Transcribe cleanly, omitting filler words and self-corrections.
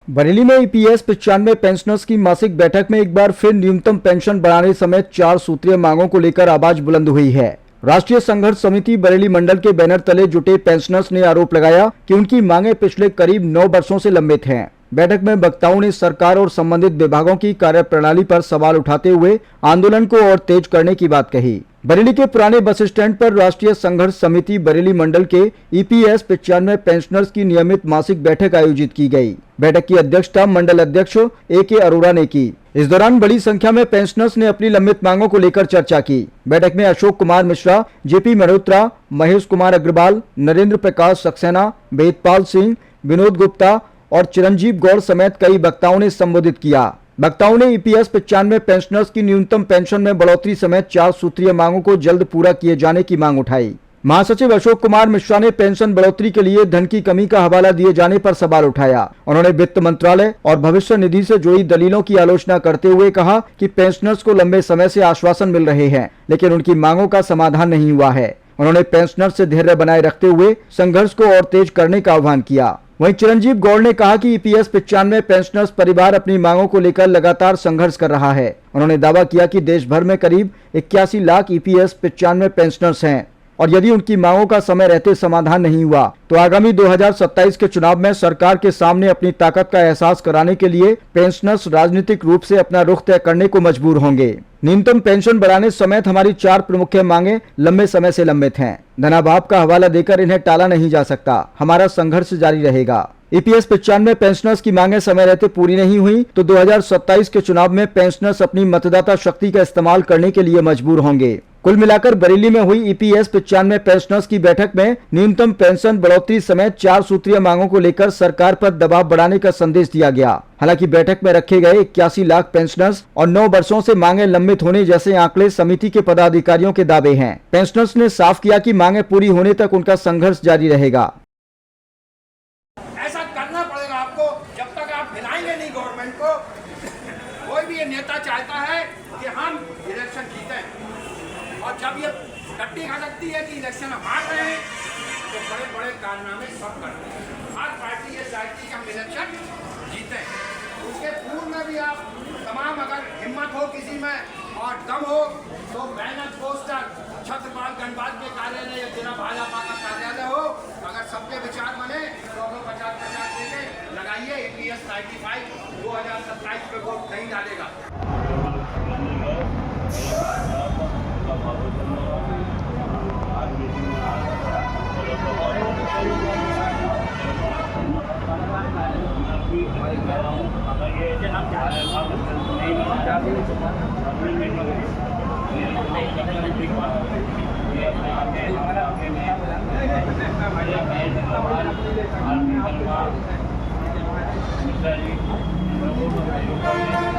बरेली में EPS 95 pensioners की मासिक बैठक में एक बार फिर न्यूनतम पेंशन बढ़ाने समेत 4 सूत्रीय मांगों को लेकर आवाज बुलंद हुई है। राष्ट्रीय संघर्ष समिति बरेली मंडल के बैनर तले जुटे पेंशनर्स ने आरोप लगाया कि उनकी मांगे पिछले करीब 9 वर्षों से लंबित हैं। बैठक में वक्ताओं ने सरकार और संबंधित विभागों की कार्यप्रणाली पर सवाल उठाते हुए आंदोलन को और तेज करने की बात कही। बरेली के पुराने बस स्टैंड पर राष्ट्रीय संघर्ष समिति बरेली मंडल के ईपीएस 95 पेंशनर्स की नियमित मासिक बैठक आयोजित की गई। बैठक की अध्यक्षता मंडल अध्यक्ष AK अरोड़ा ने की। इस दौरान बड़ी संख्या में पेंशनर्स ने अपनी लंबित मांगों को लेकर चर्चा की। बैठक में अशोक कुमार मिश्रा, JP मल्होत्रा, महेश कुमार अग्रवाल, नरेंद्र प्रकाश सक्सेना, वेदपाल सिंह, विनोद गुप्ता और चिरंजीव गौड़ समेत कई वक्ताओं ने संबोधित किया। वक्ताओं ने ईपीएस 95 पेंशनर्स की न्यूनतम पेंशन में बढ़ोतरी समेत 4 सूत्रीय मांगों को जल्द पूरा किए जाने की मांग उठाई। महासचिव अशोक कुमार मिश्रा ने पेंशन बढ़ोतरी के लिए धन की कमी का हवाला दिए जाने पर सवाल उठाया। उन्होंने वित्त मंत्रालय और भविष्य निधि से जुड़ी दलीलों की आलोचना करते हुए कहा कि पेंशनर्स को लंबे समय से आश्वासन मिल रहे हैं, लेकिन उनकी मांगों का समाधान नहीं हुआ है। उन्होंने पेंशनर्स से धैर्य बनाए रखते हुए संघर्ष को और तेज करने का आह्वान किया। वहीं चिरंजीव गौड़ ने कहा कि ईपीएस 95 पेंशनर्स परिवार अपनी मांगों को लेकर लगातार संघर्ष कर रहा है। उन्होंने दावा किया कि देश भर में करीब 81 लाख ईपीएस 95 पेंशनर्स हैं और यदि उनकी मांगों का समय रहते समाधान नहीं हुआ तो आगामी 2027 के चुनाव में सरकार के सामने अपनी ताकत का एहसास कराने के लिए पेंशनर्स राजनीतिक रूप से अपना रुख तय करने को मजबूर होंगे। न्यूनतम पेंशन बढ़ाने समेत हमारी 4 प्रमुख मांगे लंबे समय से लंबित हैं। धनाभाव का हवाला देकर इन्हें टाला नहीं जा सकता। हमारा संघर्ष जारी रहेगा। ईपीएस 95 पेंशनर्स की मांगे समय रहते पूरी नहीं हुई तो 2027 के चुनाव में पेंशनर्स अपनी मतदाता शक्ति का इस्तेमाल करने के लिए मजबूर होंगे। कुल मिलाकर बरेली में हुई ईपीएस 95 पेंशनर्स की बैठक में न्यूनतम पेंशन बढ़ोतरी समेत 4 सूत्रीय मांगों को लेकर सरकार पर दबाव बढ़ाने का संदेश दिया गया। हालांकि बैठक में रखे गए 81 लाख पेंशनर्स और 9 वर्षों से मांगे लंबित होने जैसे आंकड़े समिति के पदाधिकारियों के दावे हैं। पेंशनर्स ने साफ किया कि मांगे पूरी होने तक उनका संघर्ष जारी रहेगा। ऐसा करना पड़ेगा आपको जब तक आप हिलाएंगे नहीं गवर्नमेंट को। कोई भी ये नेता चाहता है कि हम इलेक्शन जीतें और जब ये टट्टी खटकती है कि इलेक्शन हम हार रहे हैं तो बड़े बड़े कारनामे सब करते हैं। हर पार्टी ये चाहती है कि हम इलेक्शन जीतें। उसके पूर्व में भी आप तमाम अगर हिम्मत हो किसी में और दम हो तो बैनर पोस्टर छत्रपाल गणबाज के कार्यालय या जिला भाजपा का कार्यालय हो, अगर सबके विचार बने तो 50-50 देके लगाइए। ईपीएस 95 2027 पे वोट नहीं डालेगा। जी